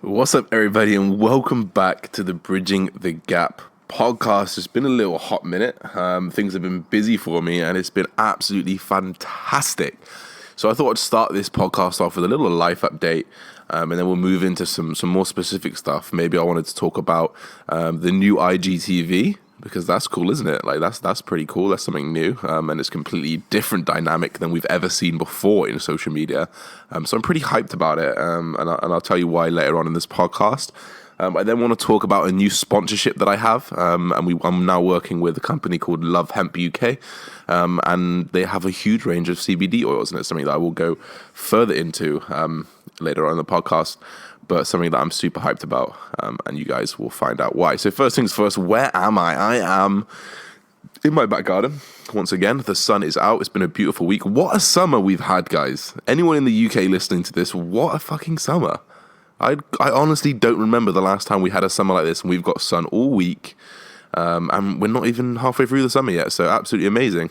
What's up, everybody, and welcome back to the Bridging the Gap podcast. It's been a little hot minute. Things have been busy for me, and it's been absolutely fantastic. So I thought I'd start this podcast off with a little life update, and then we'll move into some more specific stuff. Maybe I wanted to talk about the new IGTV, because that's cool, isn't it? Like that's pretty cool. That's something new, and it's completely different dynamic than we've ever seen before in social media. So I'm pretty hyped about it, and I'll tell you why later on in this podcast. I then want to talk about a new sponsorship that I have, I'm now working with a company called Love Hemp UK, and they have a huge range of CBD oils, and it's something that I will go further into later on in the podcast. But something that I'm super hyped about, and you guys will find out why. So first things first, where am I? I am in my back garden. Once again, the sun is out. It's been a beautiful week. What a summer we've had, guys. Anyone in the UK listening to this, what a fucking summer. I honestly don't remember the last time we had a summer like this, and we've got sun all week, and we're not even halfway through the summer yet, so absolutely amazing.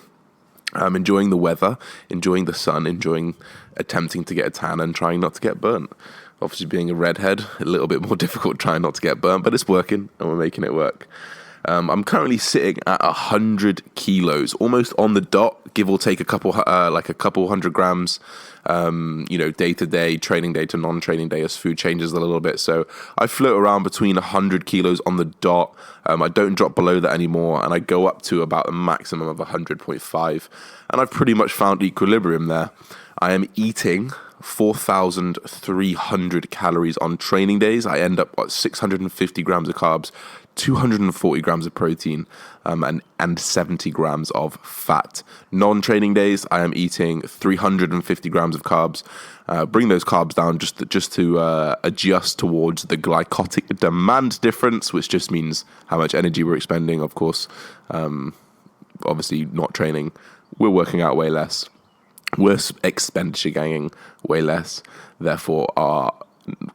I'm enjoying the weather, enjoying the sun, enjoying attempting to get a tan and trying not to get burnt. Obviously, being a redhead, a little bit more difficult trying not to get burnt, but it's working, and we're making it work. I'm currently sitting at 100 kilos, almost on the dot, give or take a couple hundred grams, day to day, training day to non-training day as food changes a little bit. So I float around between 100 kilos on the dot. I don't drop below that anymore, and I go up to about a maximum of 100.5, and I've pretty much found equilibrium there. I am eating 4,300 calories on training days. I end up at 650 grams of carbs, 240 grams of protein, and 70 grams of fat. Non-training days, I am eating 350 grams of carbs. Bring those carbs down just to adjust towards the glycotic demand difference, which just means how much energy we're expending. Of course, obviously not training, we're working out way less. We're expenditure gaining way less, therefore our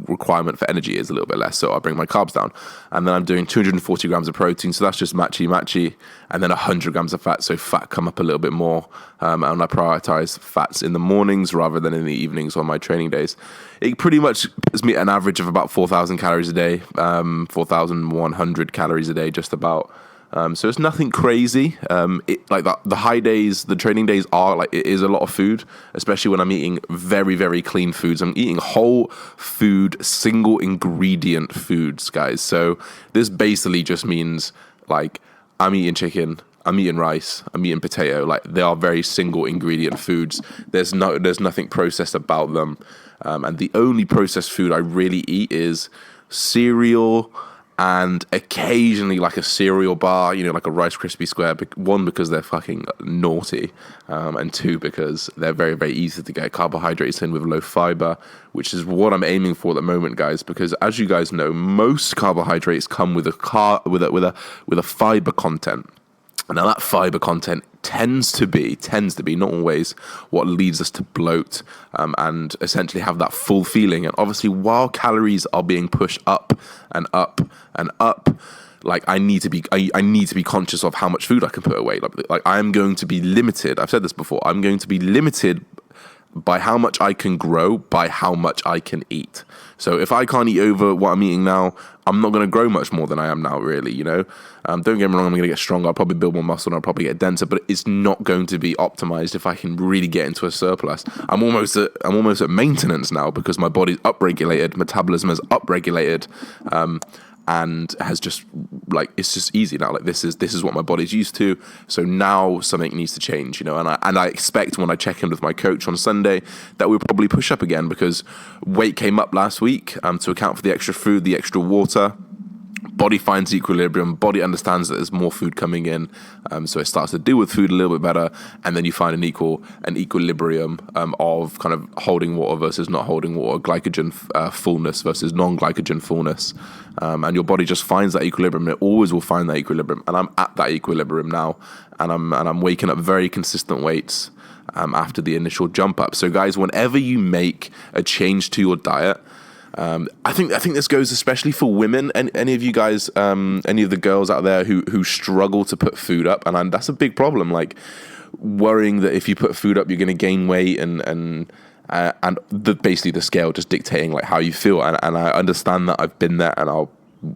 requirement for energy is a little bit less, so I bring my carbs down. And then I'm doing 240 grams of protein, so that's just matchy, and then 100 grams of fat, so fat come up a little bit more, and I prioritize fats in the mornings rather than in the evenings on my training days. It pretty much gives me an average of about 4,000 calories a day, 4,100 calories a day, just about. So it's nothing crazy. The high days, the training days it is a lot of food, especially when I'm eating very, very clean foods. I'm eating whole food, single ingredient foods, guys. So this basically just means I'm eating chicken, I'm eating rice, I'm eating potato. They are very single ingredient foods. There's nothing processed about them. And the only processed food I really eat is cereal, and occasionally a cereal bar, like a Rice Krispie Square. One, because they're fucking naughty, and two, because they're very, very easy to get carbohydrates in with low fiber, which is what I'm aiming for at the moment, guys. Because as you guys know, most carbohydrates come with a fiber content. Now that fiber content tends to be, not always, what leads us to bloat, and essentially have that full feeling. And obviously, while calories are being pushed up and up and up, I need to be conscious of how much food I can put away. I'm going to be limited. I've said this before. I'm going to be limited by how much I can grow, by how much I can eat. So if I can't eat over what I'm eating now, I'm not going to grow much more than I am now, really, Don't get me wrong, I'm going to get stronger, I'll probably build more muscle, and I'll probably get denser, but it's not going to be optimized if I can really get into a surplus. I'm almost at maintenance now, because my body's upregulated, metabolism is upregulated, and has just it's just easy now. This is what my body's used to. So now something needs to change, and I expect when I check in with my coach on Sunday that we'll probably push up again, because weight came up last week, to account for the extra food, the extra water. Body finds equilibrium, body understands that there's more food coming in, so it starts to deal with food a little bit better, and then you find an equilibrium of kind of holding water versus not holding water, glycogen fullness versus non-glycogen fullness, and your body just finds that equilibrium. It always will find that equilibrium, and I'm at that equilibrium now, and I'm waking up very consistent weights after the initial jump up. So guys, whenever you make a change to your diet, I think this goes especially for women, and any of you guys, any of the girls out there who struggle to put food up, and that's a big problem. Worrying that if you put food up, you're going to gain weight and basically the scale just dictating like how you feel. And I understand that. I've been there, and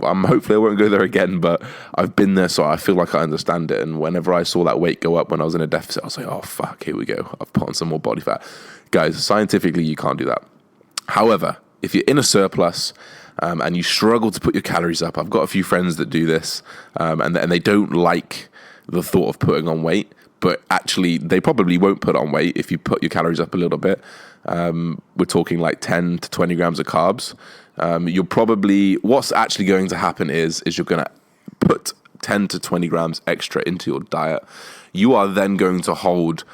I'm hopefully I won't go there again, but I've been there, so I feel like I understand it. And whenever I saw that weight go up when I was in a deficit, I was like, oh fuck, here we go. I've put on some more body fat. Guys, scientifically, you can't do that. However, if you're in a surplus and you struggle to put your calories up, I've got a few friends that do this, and they don't like the thought of putting on weight, but actually they probably won't put on weight if you put your calories up a little bit. We're talking like 10 to 20 grams of carbs. What's actually going to happen is you're going to put 10 to 20 grams extra into your diet. You are then going to hold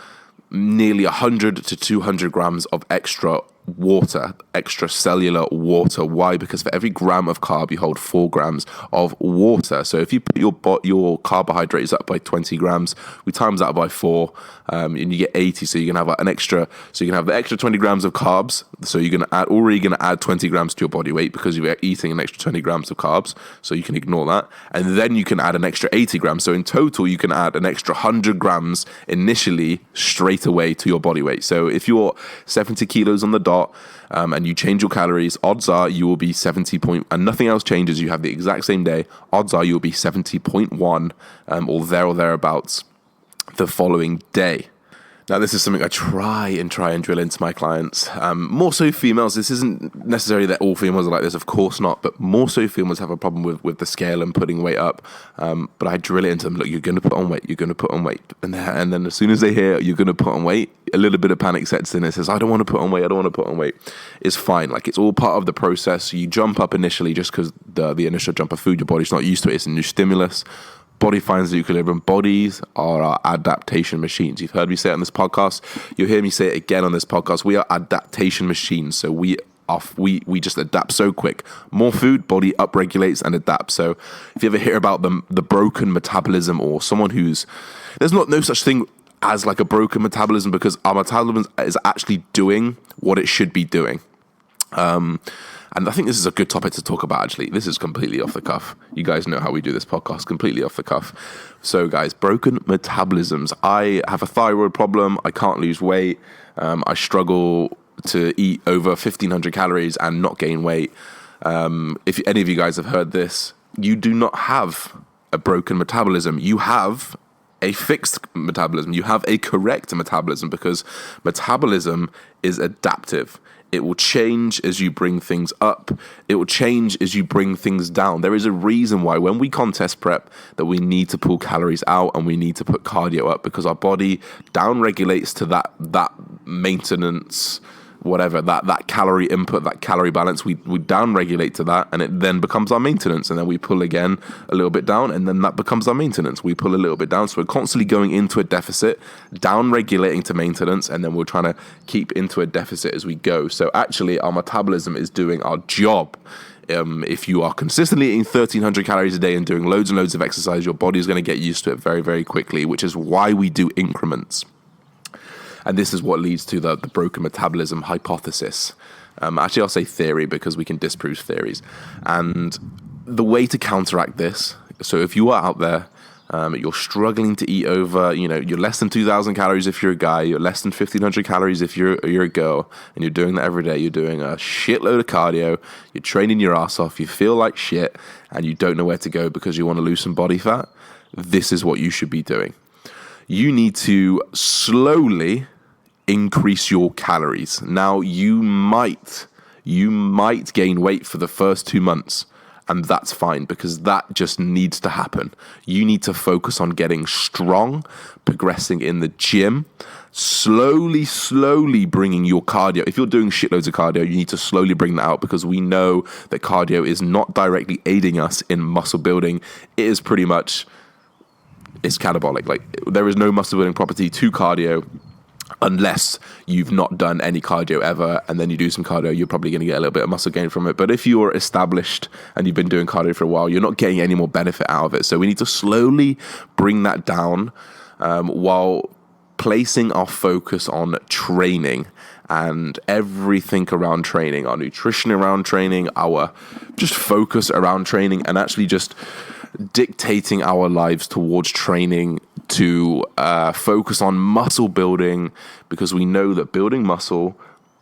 nearly 100 to 200 grams of extra water, extra cellular water. Why? Because for every gram of carb, you hold 4 grams of water. So if you put your carbohydrates up by 20 grams, we times that by 4, and you get 80. So you can have an extra. So you can have the extra 20 grams of carbs. So you're already going to add 20 grams to your body weight because you're eating an extra 20 grams of carbs. So you can ignore that, and then you can add an extra 80 grams. So in total, you can add an extra 100 grams initially straight away to your body weight. So if you're 70 kilos on the dot, and you change your calories, odds are you will be 70 point, and nothing else changes. You have the exact same day. Odds are you'll be 70.1 or thereabouts the following day. Now, this is something I try and drill into my clients. More so females. This isn't necessarily that all females are like this, of course not, but more so females have a problem with the scale and putting weight up. But I drill it into them, look, you're going to put on weight, you're going to put on weight. And then as soon as they hear you're going to put on weight, a little bit of panic sets in and says, I don't want to put on weight, I don't want to put on weight. It's fine. Like, it's all part of the process. You jump up initially just because the initial jump of food, your body's not used to it. It's a new stimulus. Body finds the equilibrium. Bodies are our adaptation machines. You've heard me say it on this podcast. You'll hear me say it again on this podcast. We are adaptation machines. So we just adapt so quick. More food, body upregulates and adapts. So if you ever hear about the broken metabolism, or someone there's no such thing as like a broken metabolism, because our metabolism is actually doing what it should be doing. And I think this is a good topic to talk about, actually. This is completely off the cuff. You guys know how we do this podcast, completely off the cuff. So, guys, broken metabolisms. I have a thyroid problem. I can't lose weight. I struggle to eat over 1,500 calories and not gain weight. If any of you guys have heard this, you do not have a broken metabolism. You have a fixed metabolism. You have a correct metabolism, because metabolism is adaptive. It will change as you bring things up. It will change as you bring things down. There is a reason why when we contest prep that we need to pull calories out and we need to put cardio up, because our body down regulates to that maintenance, whatever, that calorie input, that calorie balance. We down regulate to that, and it then becomes our maintenance. And then we pull again a little bit down, and then that becomes our maintenance. We pull a little bit down. So we're constantly going into a deficit, down regulating to maintenance, and then we're trying to keep into a deficit as we go. So actually our metabolism is doing our job. If you are consistently eating 1,300 calories a day and doing loads and loads of exercise, your body is going to get used to it very, very quickly, which is why we do increments. And this is what leads to the broken metabolism hypothesis. Actually, I'll say theory, because we can disprove theories. And the way to counteract this, so if you are out there, you're struggling to eat over, you're less than 2,000 calories if you're a guy, you're less than 1,500 calories if you're a girl, and you're doing that every day, you're doing a shitload of cardio, you're training your ass off, you feel like shit, and you don't know where to go because you want to lose some body fat, this is what you should be doing. You need to slowly increase your calories. Now, you might gain weight for the first 2 months, and that's fine, because that just needs to happen. You need to focus on getting strong, progressing in the gym, slowly bringing your cardio. If you're doing shitloads of cardio, you need to slowly bring that out, because we know that cardio is not directly aiding us in muscle building. It is pretty much, it's catabolic. Like, there is no muscle building property to cardio, unless you've not done any cardio ever, and then you do some cardio, you're probably going to get a little bit of muscle gain from it. But if you're established and you've been doing cardio for a while, you're not getting any more benefit out of it. So we need to slowly bring that down, while placing our focus on training and everything around training, our nutrition around training, our just focus around training, and actually just dictating our lives towards training to focus on muscle building, because we know that building muscle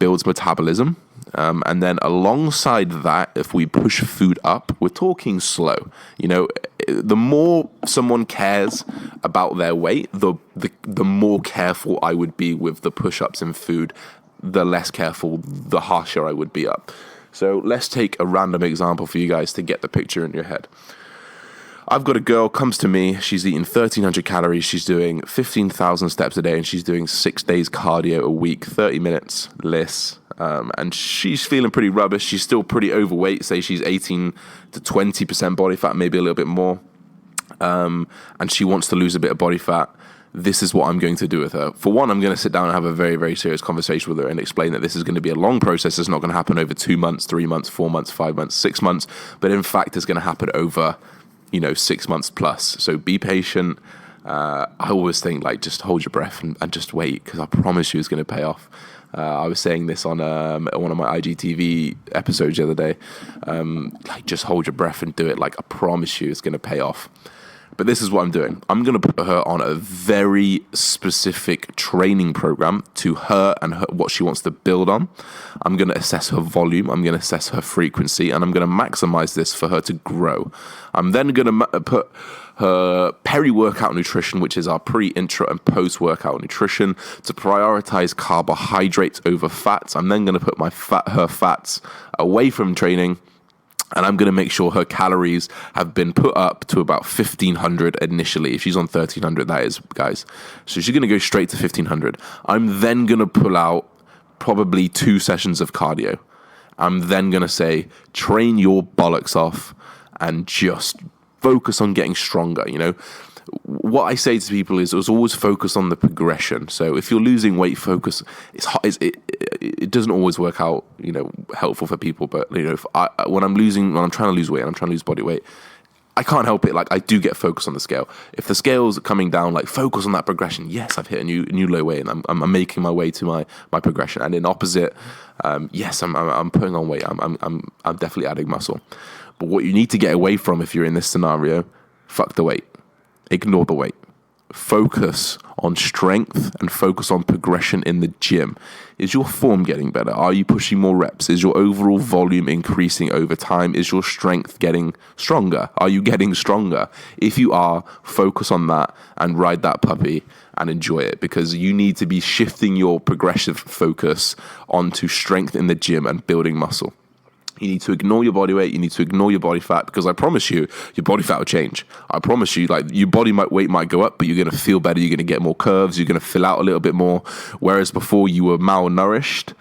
builds metabolism. And then alongside that, if we push food up, we're talking slow. You know, the more someone cares about their weight, the more careful I would be with the push-ups and food, the less careful, the harsher I would be up. So let's take a random example for you guys to get the picture in your head. I've got a girl comes to me, she's eating 1,300 calories, she's doing 15,000 steps a day, and she's doing 6 days cardio a week, 30 minutes less, and she's feeling pretty rubbish. She's still pretty overweight, say she's 18 to 20% body fat, maybe a little bit more, and she wants to lose a bit of body fat. This is what I'm going to do with her. For one, I'm going to sit down and have a very, very serious conversation with her and explain that this is going to be a long process. It's not going to happen over 2 months, 3 months, 4 months, 5 months, 6 months, but in fact, it's going to happen over 6 months plus. So be patient. I always think, like, just hold your breath and just wait, because I promise you it's going to pay off. I was saying this on one of my IGTV episodes the other day. Like, just hold your breath and do it. Like, I promise you it's going to pay off. But this is what I'm doing. I'm going to put her on a very specific training program to her and what she wants to build on. I'm going to assess her volume. I'm going to assess her frequency. And I'm going to maximize this for her to grow. I'm then going to put her peri-workout nutrition, which is our pre, intra, and post-workout nutrition, to prioritize carbohydrates over fats. I'm then going to put her fats away from training. And I'm going to make sure her calories have been put up to about 1,500 initially. If she's on 1,300, that is, guys. So she's going to go straight to 1,500. I'm then going to pull out probably 2 sessions of cardio. I'm then going to say, train your bollocks off and just focus on getting stronger. What I say to people is always focus on the progression. So if you're losing weight, focus. It doesn't always work out, helpful for people. But when I'm trying to lose weight, and I'm trying to lose body weight, I can't help it. Like, I do get focused on the scale. If the scale's coming down, like, focus on that progression. Yes, I've hit a new low weight, and I'm making my way to my progression. And in opposite, yes, I'm putting on weight. I'm definitely adding muscle. But what you need to get away from, if you're in this scenario, fuck the weight. Ignore the weight. Focus on strength and focus on progression in the gym. Is your form getting better? Are you pushing more reps? Is your overall volume increasing over time? Is your strength getting stronger? Are you getting stronger? If you are, focus on that and ride that puppy and enjoy it, because you need to be shifting your progressive focus onto strength in the gym and building muscle. You need to ignore your body weight. You need to ignore your body fat, because I promise you, your body fat will change. I promise you, like, your body weight might go up, but you're going to feel better. You're going to get more curves. You're going to fill out a little bit more. Whereas before you were malnourished,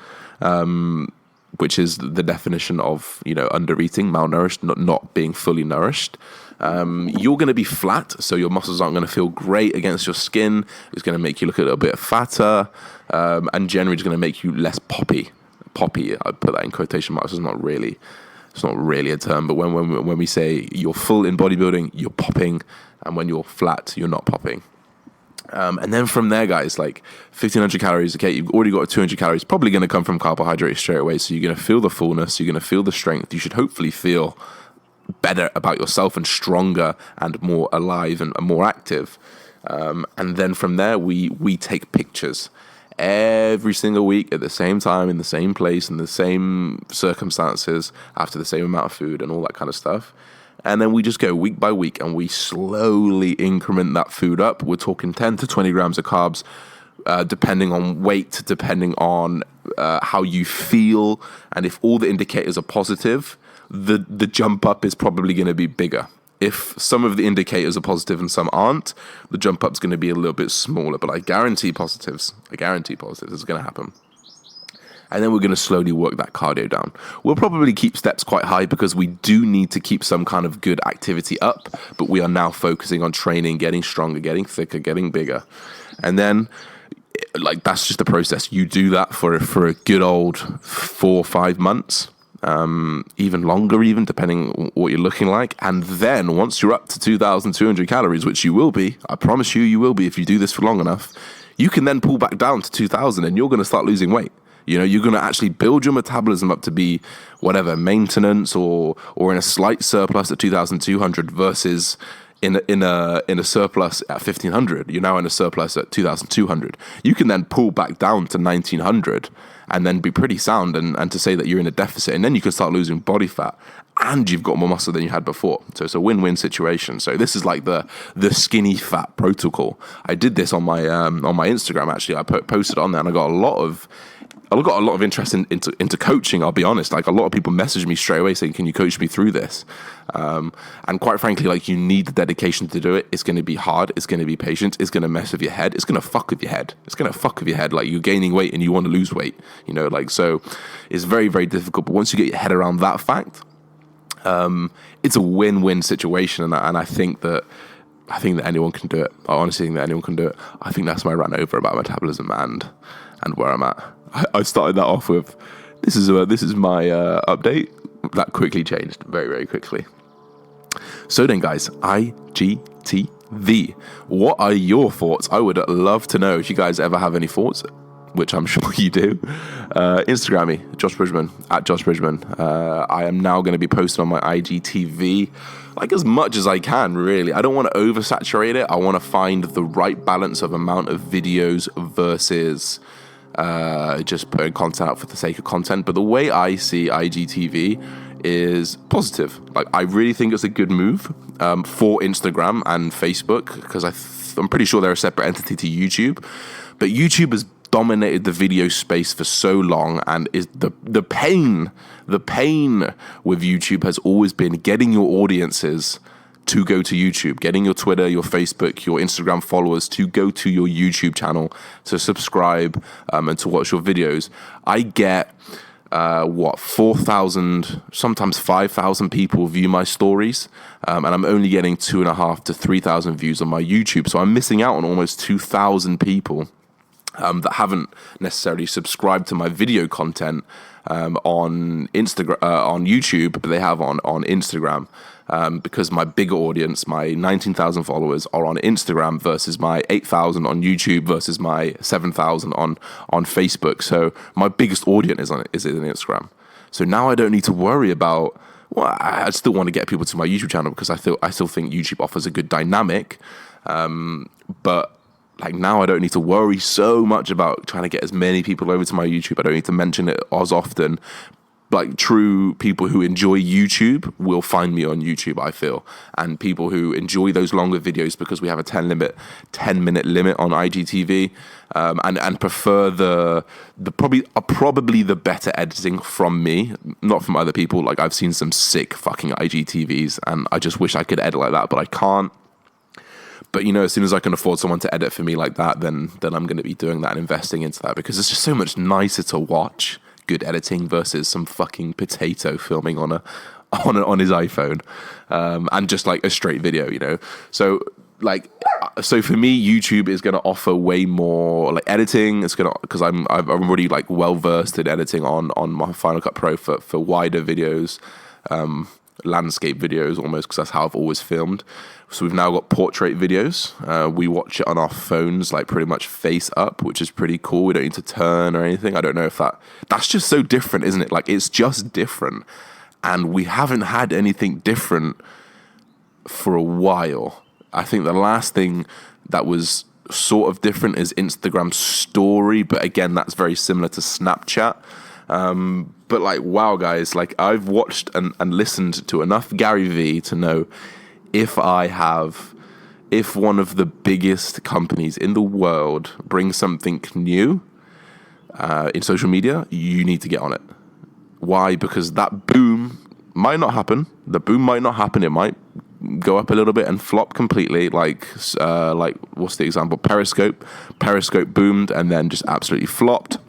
which is the definition of, under-eating, malnourished, not being fully nourished. You're going to be flat, so your muscles aren't going to feel great against your skin. It's going to make you look a little bit fatter, and generally it's going to make you less poppy. Poppy, I put that in quotation marks. It's not really a term, but when we say you're full in bodybuilding, you're popping, and when you're flat, you're not popping. And then from there, guys, like 1,500 calories. Okay, you've already got 200 calories. Probably going to come from carbohydrates straight away. So you're going to feel the fullness. You're going to feel the strength. You should hopefully feel better about yourself and stronger and more alive and more active. And then from there, we take pictures. Every single week at the same time, in the same place, in the same circumstances, after the same amount of food and all that kind of stuff. And then we just go week by week and we slowly increment that food up. We're talking 10 to 20 grams of carbs, depending on weight, depending on how you feel. And if all the indicators are positive, the jump up is probably going to be bigger. If some of the indicators are positive and some aren't, the jump up's going to be a little bit smaller. But I guarantee positives. It's going to happen. And then we're going to slowly work that cardio down. We'll probably keep steps quite high, because we do need to keep some kind of good activity up. But we are now focusing on training, getting stronger, getting thicker, getting bigger. And then, like, that's just the process. You do that for a good old 4 or 5 months. Even longer, depending on what you're looking like. And then once you're up to 2,200 calories, which you will be, I promise you will be if you do this for long enough, you can then pull back down to 2,000 and you're going to start losing weight. You're going to actually build your metabolism up to be whatever, maintenance or in a slight surplus at 2,200 versus in a surplus at 1,500. You're now in a surplus at 2,200. You can then pull back down to 1,900 and then be pretty sound and to say that you're in a deficit, and then you can start losing body fat and you've got more muscle than you had before. So it's a win-win situation. So this is like the skinny fat protocol. I did this on my Instagram, actually. I posted on there, and I got a lot of interest into coaching. I'll be honest. Like, a lot of people messaged me straight away saying, "Can you coach me through this?" And quite frankly, like, you need the dedication to do it. It's going to be hard. It's going to be patient. It's going to mess with your head. It's going to fuck with your head. Like, you're gaining weight and you want to lose weight. Like, so it's very, very difficult. But once you get your head around that fact, it's a win-win situation, and I think that anyone can do it. I honestly think that anyone can do it. I think that's my rant over about metabolism and where I'm at. I started that off with, this is my update. That quickly changed very, very quickly. So then, guys, IGTV. What are your thoughts? I would love to know if you guys ever have any thoughts, which I'm sure you do. Instagram me, Josh Bridgman, at Josh Bridgman. I am now going to be posting on my IGTV, like, as much as I can, really. I don't want to oversaturate it. I want to find the right balance of amount of videos versus just putting content out for the sake of content. But the way I see IGTV is positive. Like, I really think it's a good move for Instagram and Facebook, because I'm pretty sure they're a separate entity to YouTube. But YouTube has dominated the video space for so long, and is the pain with YouTube has always been getting your audiences to go to YouTube, getting your Twitter, your Facebook, your Instagram followers to go to your YouTube channel, to subscribe and to watch your videos. I get 4,000, sometimes 5,000 people view my stories, and I'm only getting 2,500 to 3,000 views on my YouTube. So I'm missing out on almost 2,000 people that haven't necessarily subscribed to my video content on Instagram, on YouTube, but they have on Instagram, because my bigger audience, my 19,000 followers, are on Instagram versus my 8,000 on YouTube versus my 7,000 on Facebook. So my biggest audience is in Instagram. So now I don't need to worry about. Well, I still want to get people to my YouTube channel because I still think YouTube offers a good dynamic, but. Like, now I don't need to worry so much about trying to get as many people over to my YouTube. I don't need to mention it as often. Like, true people who enjoy YouTube will find me on YouTube, I feel. And people who enjoy those longer videos, because we have a 10-minute limit on IGTV, and prefer probably the better editing from me, not from other people. Like, I've seen some sick fucking IGTVs, and I just wish I could edit like that, but I can't. But, as soon as I can afford someone to edit for me like that, then I'm going to be doing that and investing into that, because it's just so much nicer to watch good editing versus some fucking potato filming on his iPhone, and just like a straight video, So for me, YouTube is going to offer way more like editing. It's going to, because I'm already like well versed in editing on my Final Cut Pro for wider videos, landscape videos almost, because that's how I've always filmed. So we've now got portrait videos. We watch it on our phones, like pretty much face up, which is pretty cool. We don't need to turn or anything. I don't know if that's just so different, isn't it? Like, it's just different. And we haven't had anything different for a while. I think the last thing that was sort of different is Instagram story. But again, that's very similar to Snapchat. But like, wow, guys, like, I've watched and listened to enough Gary Vee to know if one of the biggest companies in the world brings something new in social media, you need to get on it. Why? Because that boom might not happen. It might go up a little bit and flop completely. Like what's the example? Periscope boomed and then just absolutely flopped,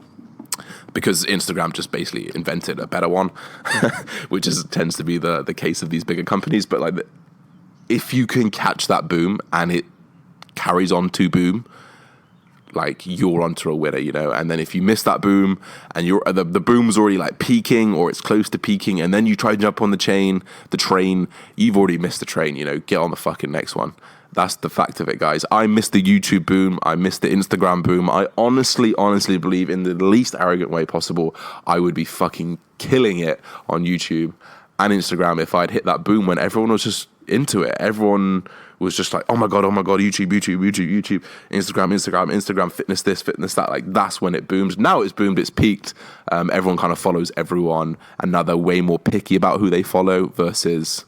because Instagram just basically invented a better one, which tends to be the case of these bigger companies. But like, if you can catch that boom and it carries on to boom, like, you're onto a winner, And then if you miss that boom and the boom's already like peaking, or it's close to peaking, and then you try to jump on the train, you've already missed the train, Get on the fucking next one. That's the fact of it, guys. I missed the YouTube boom. I missed the Instagram boom. I honestly believe, in the least arrogant way possible, I would be fucking killing it on YouTube and Instagram if I'd hit that boom when everyone was just into it. Everyone was just like, oh my god, YouTube, Instagram, fitness this, fitness that. Like, that's when it booms. Now it's boomed, it's peaked. Everyone kind of follows everyone, and now they're way more picky about who they follow versus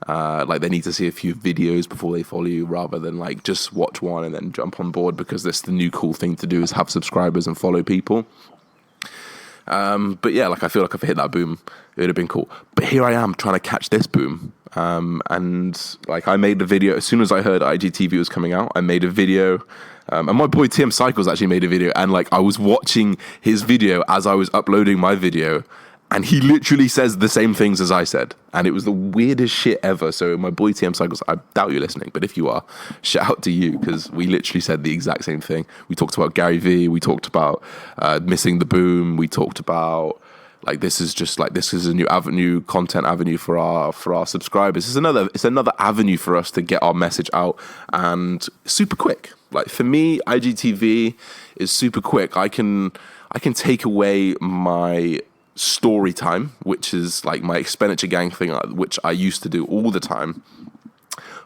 like they need to see a few videos before they follow you, rather than like just watch one and then jump on board, because that's the new cool thing to do, is have subscribers and follow people. But yeah, like, I feel like if I hit that boom, it would have been cool. But here I am trying to catch this boom. And like, I made the video as soon as I heard IGTV was coming out. I made a video, and my boy TM Cycles actually made a video, and like, I was watching his video as I was uploading my video, and he literally says the same things as I said, and it was the weirdest shit ever. So my boy TM Cycles, I doubt you're listening, but if you are, shout out to you, because we literally said the exact same thing. We talked about Gary V, we talked about missing the boom, we talked about like, this is a new content avenue for our subscribers. It's another avenue for us to get our message out, and super quick. Like, for me, IGTV is super quick. I can take away my story time, which is like my expenditure gang thing, which I used to do all the time,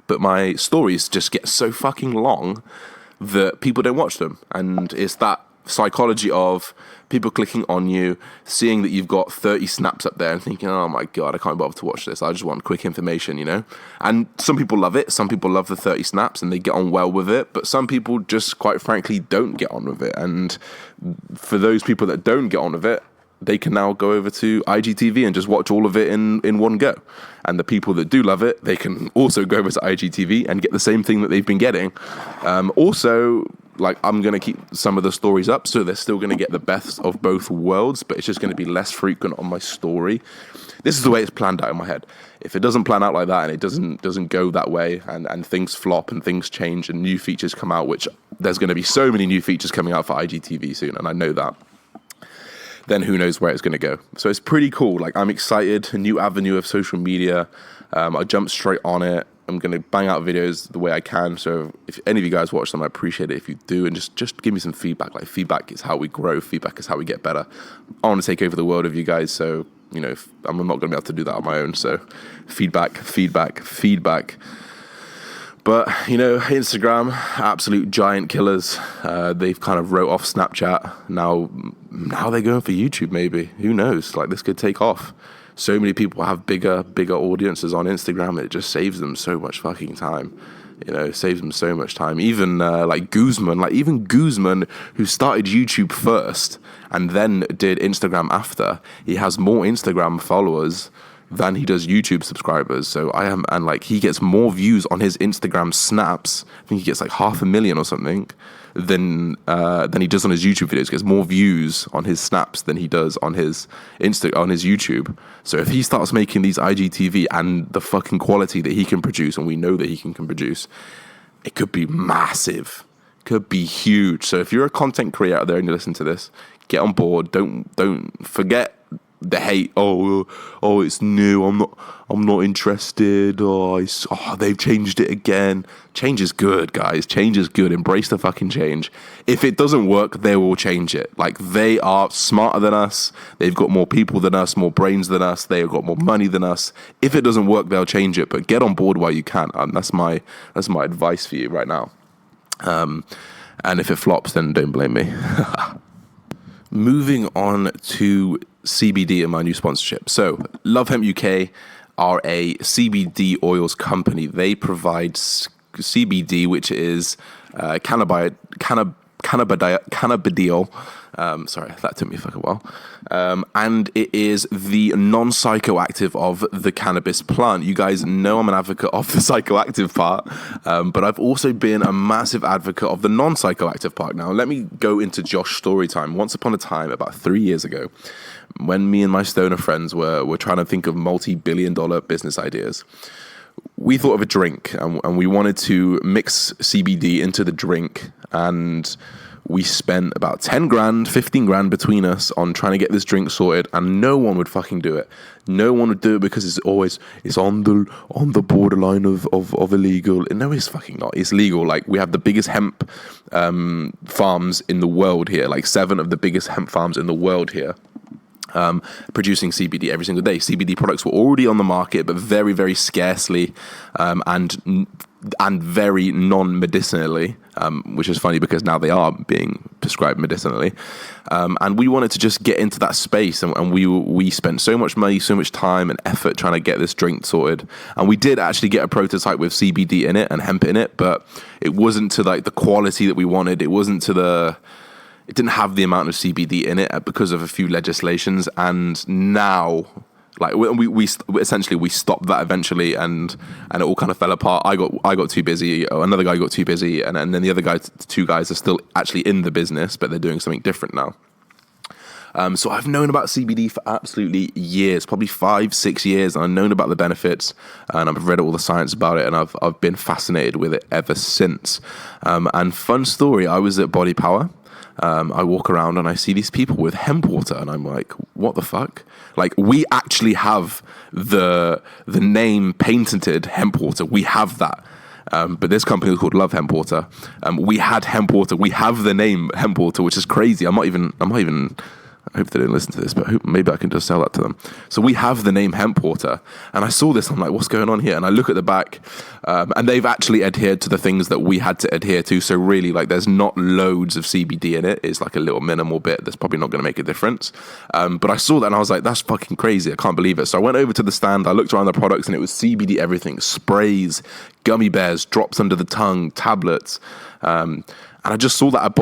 but my stories just get so fucking long that people don't watch them. And it's that psychology of people clicking on you, seeing that you've got 30 snaps up there and thinking, oh my god, I can't bother to watch this, I just want quick information, you know. And some people love it, some people love the 30 snaps and they get on well with it, but some people just, quite frankly, don't get on with it. And for those people that don't get on with it, they can now go over to IGTV and just watch all of it in one go. And the people that do love it, they can also go over to IGTV and get the same thing that they've been getting. Also, like, I'm going to keep some of the stories up, so they're still going to get the best of both worlds, but it's just going to be less frequent on my story. This is the way it's planned out in my head. If it doesn't plan out like that, and it doesn't go that way, and things flop and things change and new features come out, which there's going to be so many new features coming out for IGTV soon, and I know that, then who knows where it's going to go. So it's pretty cool. Like, I'm excited. A new avenue of social media. I jumped straight on it. I'm going to bang out videos the way I can. So if any of you guys watch them, I appreciate it if you do. And just give me some feedback. Like, feedback is how we grow. Feedback is how we get better. I want to take over the world of you guys. So, you know, I'm not going to be able to do that on my own. So feedback. But, you know, Instagram, absolute giant killers. They've kind of wrote off Snapchat. Now they're going for YouTube, maybe. Who knows? Like, this could take off. So many people have bigger audiences on Instagram. It just saves them so much fucking time. You know, it saves them so much time. Even like Guzman, who started YouTube first and then did Instagram after, he has more Instagram followers than he does YouTube subscribers. So and like, he gets more views on his Instagram snaps. I think he gets like 500,000 or something than he does on his YouTube videos. He gets more views on his snaps than he does on his on his YouTube. So if he starts making these IGTV and the fucking quality that he can produce, and we know that he can produce, it could be massive. Could be huge. So if you're a content creator out there and you listen to this, get on board. Don't forget the hate. Oh, it's new. I'm not interested. They've changed it again. Change is good, guys. Change is good. Embrace the fucking change. If it doesn't work, they will change it. Like, they are smarter than us. They've got more people than us, more brains than us. They've got more money than us. If it doesn't work, they'll change it. But get on board while you can. And that's my advice for you right now. And if it flops, then don't blame me. Moving on to CBD and my new sponsorship. So, Love Hemp UK are a CBD oils company. They provide CBD, which is cannabidiol. Sorry, that took me a fucking while. And it is the non-psychoactive of the cannabis plant. You guys know I'm an advocate of the psychoactive part, but I've also been a massive advocate of the non-psychoactive part. Now, let me go into Josh's story time. Once upon a time, about 3 years ago, when me and my stoner friends were trying to think of multi-billion-dollar business ideas, we thought of a drink, and we wanted to mix CBD into the drink, and we spent about 10 grand, 15 grand between us on trying to get this drink sorted, and no one would fucking do it. No one would do it because it's on the borderline of illegal. No, it's fucking not. It's legal. Like, we have the biggest hemp farms in the world here, like 7 of the biggest hemp farms in the world here. producing CBD every single day. CBD products were already on the market, but very, very scarcely, and very non-medicinally, which is funny because now they are being prescribed medicinally. And we wanted to just get into that space, and we spent so much money, so much time and effort trying to get this drink sorted. And we did actually get a prototype with CBD in it and hemp in it, but it wasn't to like the quality that we wanted. It didn't have the amount of CBD in it because of a few legislations. And now, like we essentially stopped that eventually, and it all kind of fell apart. I got too busy. Another guy got too busy, and then the other two guys are still actually in the business, but they're doing something different now. So I've known about CBD for absolutely years, probably 5-6 years, and I've known about the benefits, and I've read all the science about it, and I've been fascinated with it ever since. And fun story, I was at Body Power. I walk around and I see these people with hemp water, and I'm like, what the fuck? Like, we actually have the name patented hemp water. We have that. But this company is called Love Hemp Water. We had hemp water. We have the name hemp water, which is crazy. I'm not even I hope they don't listen to this, but maybe I can just sell that to them. So we have the name hemp water, and I saw this. I'm like, what's going on here? And I look at the back, and they've actually adhered to the things that we had to adhere to. So really, like, there's not loads of CBD in it. It's like a little minimal bit that's probably not going to make a difference. But I saw that and I was like, that's fucking crazy. I can't believe it. So I went over to the stand. I looked around the products, and it was CBD everything: sprays, gummy bears, drops under the tongue, tablets. And I just saw that at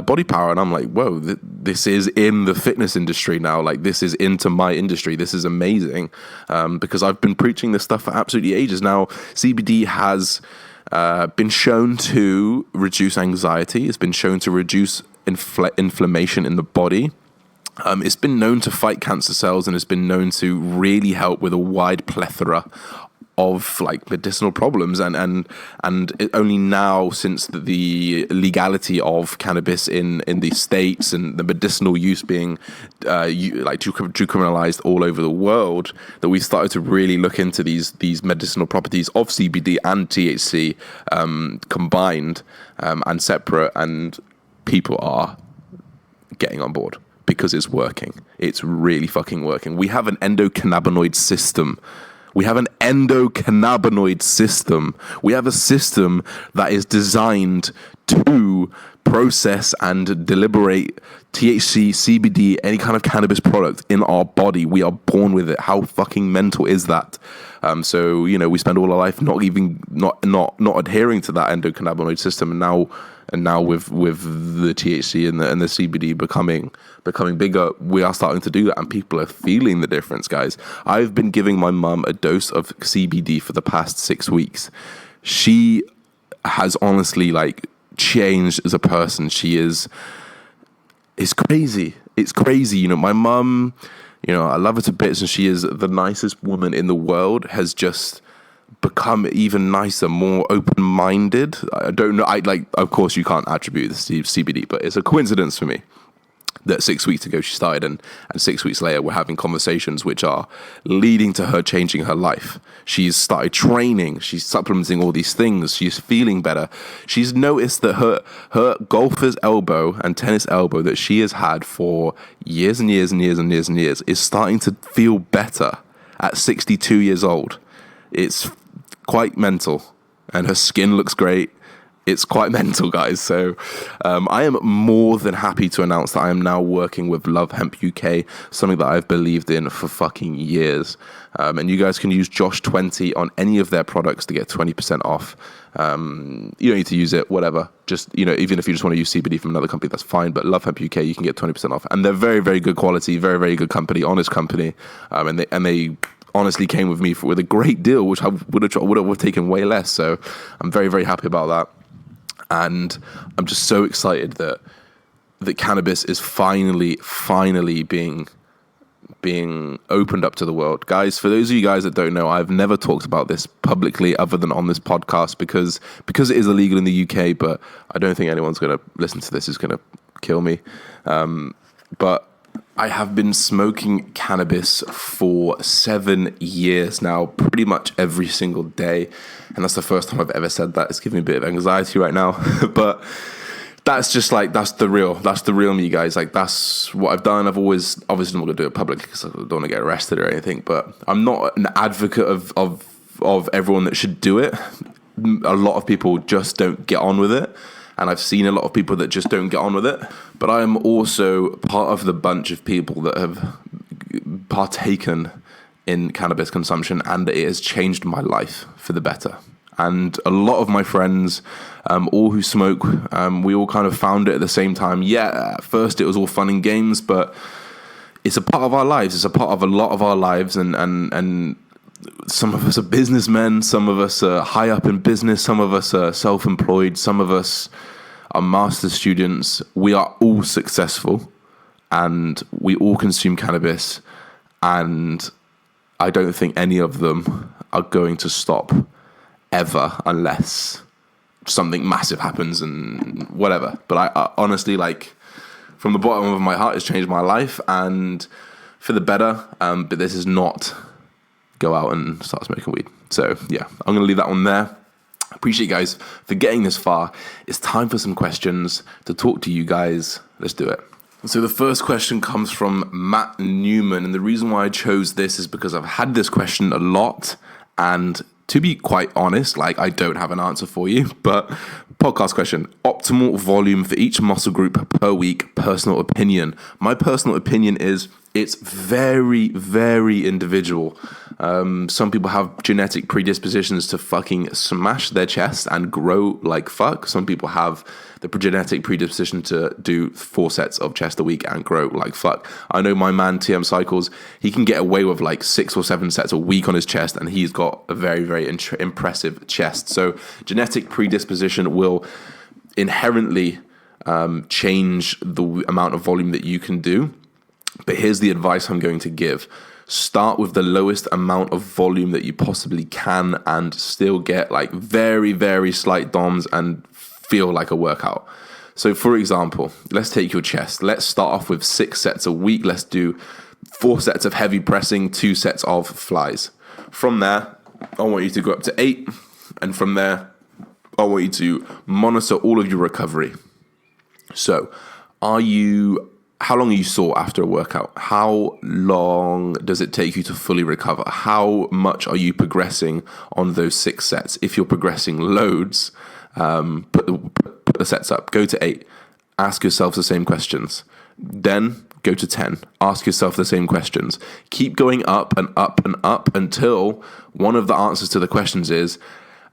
Body Power, and I'm like, whoa, this is in the fitness industry now. Like, this is into my industry. This is amazing, because I've been preaching this stuff for absolutely ages now. CBD has been shown to reduce anxiety. It's been shown to reduce inflammation in the body. It's been known to fight cancer cells, and it's been known to really help with a wide plethora of like medicinal problems, and it only now, since the legality of cannabis in the States and the medicinal use being decriminalized all over the world, that we started to really look into these medicinal properties of CBD and THC combined and separate, and people are getting on board because it's working. It's really fucking working. We have an endocannabinoid system. We have a system that is designed to process and deliberate THC, CBD, any kind of cannabis product in our body. We are born with it. How fucking mental is that? So, we spend all our life not adhering to that endocannabinoid system, and now with the THC and the CBD becoming bigger, we are starting to do that, and people are feeling the difference, guys. I've been giving my mum a dose of CBD for the past 6 weeks. She has honestly changed as a person. It's crazy. It's crazy. My mum, I love her to bits, and she is the nicest woman in the world, has just become even nicer, more open-minded. I don't know. Of course, you can't attribute this to CBD, but it's a coincidence for me that 6 weeks ago she started, and 6 weeks later we're having conversations which are leading to her changing her life. She's started training. She's supplementing all these things. She's feeling better. She's noticed that her golfer's elbow and tennis elbow that she has had for years and years and years and years and years is starting to feel better at 62 years old. It's quite mental, and her skin looks great. It's quite mental, guys. So I am more than happy to announce that I am now working with Love Hemp UK, something that I've believed in for fucking years. And you guys can use Josh20 on any of their products to get 20% off. You don't need to use it, whatever. Just, even if you just want to use CBD from another company, that's fine. But Love Hemp UK, you can get 20% off. And they're very, very good quality, very, very good company, honest company. And they honestly came with me with a great deal, which I would have taken way less. So I'm very, very happy about that. And I'm just so excited that cannabis is finally being opened up to the world. Guys, for those of you guys that don't know, I've never talked about this publicly other than on this podcast because it is illegal in the UK, but I don't think anyone's going to listen to this is going to kill me. But I have been smoking cannabis for 7 years now, pretty much every single day. And that's the first time I've ever said that. It's giving me a bit of anxiety right now. But that's just like, that's the real me, guys. Like, that's what I've done. I've always, obviously not going to do it publicly because I don't want to get arrested or anything, but I'm not an advocate of everyone that should do it. A lot of people just don't get on with it, and I've seen a lot of people that just don't get on with it. But I am also part of the bunch of people that have partaken in cannabis consumption, and it has changed my life for the better. And a lot of my friends, all who smoke, we all kind of found it at the same time. Yeah, at first it was all fun and games, but it's a part of our lives. It's a part of a lot of our lives, and some of us are businessmen, some of us are high up in business, some of us are self-employed, some of us are master's students. We are all successful, and we all consume cannabis, and I don't think any of them are going to stop ever unless something massive happens and whatever. But I honestly, like, from the bottom of my heart, it's changed my life, and for the better. But this is not go out and start smoking weed. So yeah, I'm going to leave that one there. Appreciate you guys for getting this far. It's time for some questions to talk to you guys. Let's do it. So the first question comes from Matt Newman, and the reason why I chose this is because I've had this question a lot, and to be quite honest, like, I don't have an answer for you, but podcast question: optimal volume for each muscle group per week, personal opinion. My personal opinion is it's very, very individual. Some people have genetic predispositions to fucking smash their chest and grow like fuck. Some people have the genetic predisposition to do 4 sets of chest a week and grow like fuck. I know my man TM Cycles, he can get away with like 6 or 7 sets a week on his chest, and he's got a very, very impressive chest. So genetic predisposition will inherently change the amount of volume that you can do. But here's the advice I'm going to give. Start with the lowest amount of volume that you possibly can and still get like very, very slight DOMs and feel like a workout. So for example, let's take your chest. Let's start off with 6 sets a week. Let's do 4 sets of heavy pressing, 2 sets of flies. From there, I want you to go up to 8. And from there, I want you to monitor all of your recovery. So how long are you sore after a workout? How long does it take you to fully recover? How much are you progressing on those 6 sets? If you're progressing loads, put the sets up. Go to 8. Ask yourself the same questions. Then go to 10. Ask yourself the same questions. Keep going up and up and up until one of the answers to the questions is,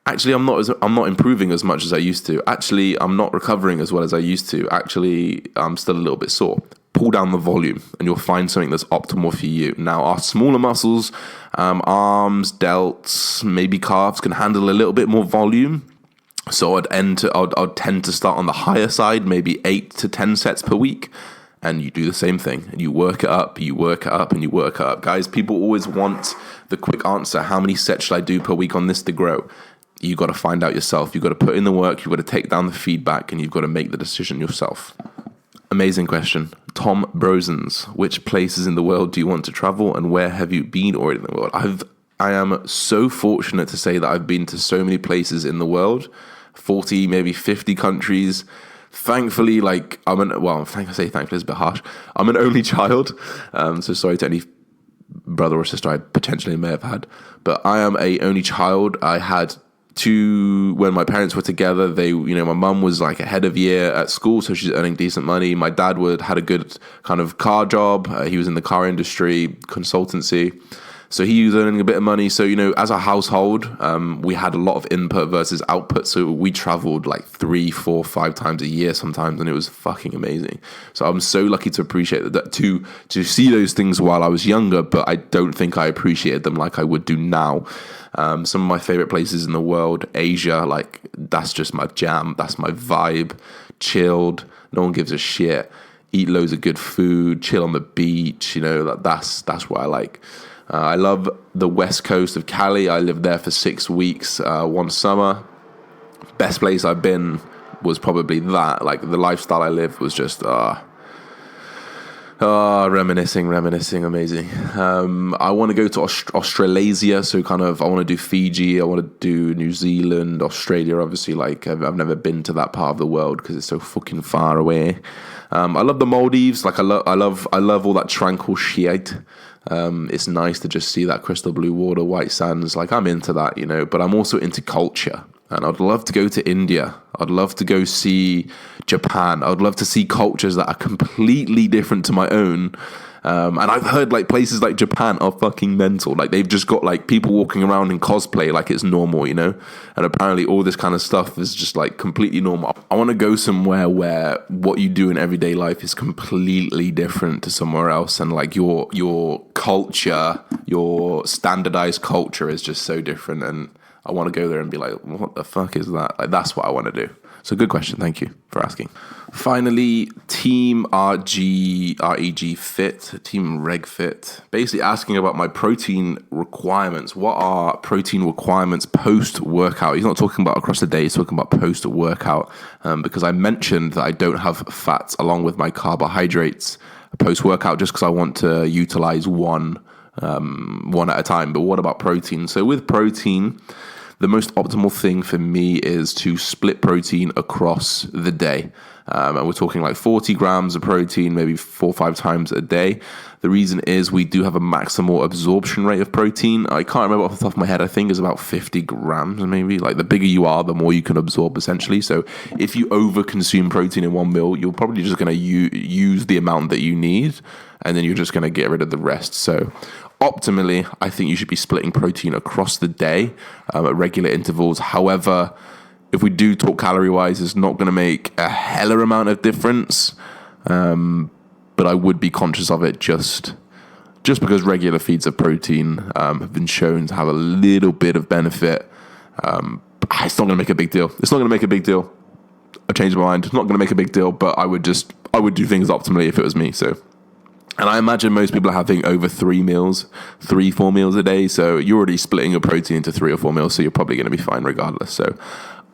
actually, I'm not improving as much as I used to. Actually, I'm not recovering as well as I used to. Actually, I'm still a little bit sore. Pull down the volume and you'll find something that's optimal for you. Now, our smaller muscles, arms, delts, maybe calves, can handle a little bit more volume. So I'd tend to start on the higher side, maybe 8 to 10 sets per week. And you do the same thing. And you work it up, you work it up, and you work it up. Guys, people always want the quick answer. How many sets should I do per week on this to grow? You got to find out yourself. You've got to put in the work. You've got to take down the feedback, and you've got to make the decision yourself. Amazing question. Tom Brosens, which places in the world do you want to travel, and where have you been already in the world? I am so fortunate to say that I've been to so many places in the world, 40, maybe 50 countries. Thankfully, like, thankfully is a bit harsh. I'm an only child, so sorry to any brother or sister I potentially may have had, but I am a only child. I had 2 when my parents were together. My mum was like a head of year at school, so she's earning decent money. My dad had a good kind of car job. He was in the car industry, consultancy. So he was earning a bit of money. So, as a household, we had a lot of input versus output. So we traveled like 3, 4, 5 times a year sometimes, and it was fucking amazing. So I'm so lucky to appreciate that, to see those things while I was younger, but I don't think I appreciated them like I would do now. Some of my favorite places in the world, Asia, like, that's just my jam. That's my vibe. Chilled. No one gives a shit. Eat loads of good food. Chill on the beach. That's what I like. I love the west coast of Cali. I lived there for 6 weeks one summer. Best place I've been was probably that. Like, the lifestyle I lived was just Oh, reminiscing, amazing. I want to go to Australasia, so kind of, I want to do Fiji, I want to do New Zealand, Australia, obviously, like, I've never been to that part of the world because it's so fucking far away. I love the Maldives, like, I love all that tranquil shit. It's nice to just see that crystal blue water, white sands, like, I'm into that, you know, but I'm also into culture. And I'd love to go to India. I'd love to go see Japan. I'd love to see cultures that are completely different to my own. And I've heard like places like Japan are fucking mental. Like they've just got like people walking around in cosplay like it's normal, you know? And apparently all this kind of stuff is just like completely normal. I want to go somewhere where what you do in everyday life is completely different to somewhere else. And like your culture, your standardized culture is just so different. And I want to go there and be like, what the fuck is that? Like, that's what I want to do. So good question. Thank you for asking. Finally, Team REG Fit, Team Reg Fit, basically asking about my protein requirements. What are protein requirements post-workout? He's not talking about across the day. He's talking about post-workout because I mentioned that I don't have fats along with my carbohydrates post-workout just because I want to utilize one at a time. But what about protein? So with protein, the most optimal thing for me is to split protein across the day. And we're talking like 40 grams of protein, maybe 4 or 5 times a day. The reason is we do have a maximal absorption rate of protein. I can't remember off the top of my head. I think it's about 50 grams maybe. Like the bigger you are, the more you can absorb essentially. So if you over-consume protein in one meal, you're probably just going to use the amount that you need, and then you're just going to get rid of the rest. So optimally, I think you should be splitting protein across the day at regular intervals. However, if we do talk calorie-wise, it's not going to make a heller amount of difference. But I would be conscious of it just because regular feeds of protein have been shown to have a little bit of benefit. It's not going to make a big deal. It's not going to make a big deal. I changed my mind. It's not going to make a big deal, but I would do things optimally if it was me. So. And I imagine most people are having over 4 meals a day. So you're already splitting your protein into 3 or 4 meals. So you're probably going to be fine regardless. So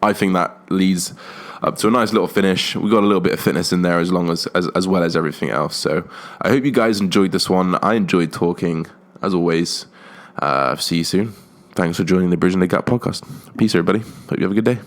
I think that leads up to a nice little finish. We got a little bit of fitness in there as well as everything else. So I hope you guys enjoyed this one. I enjoyed talking as always. See you soon. Thanks for joining the Bridgman podcast. Peace, everybody. Hope you have a good day.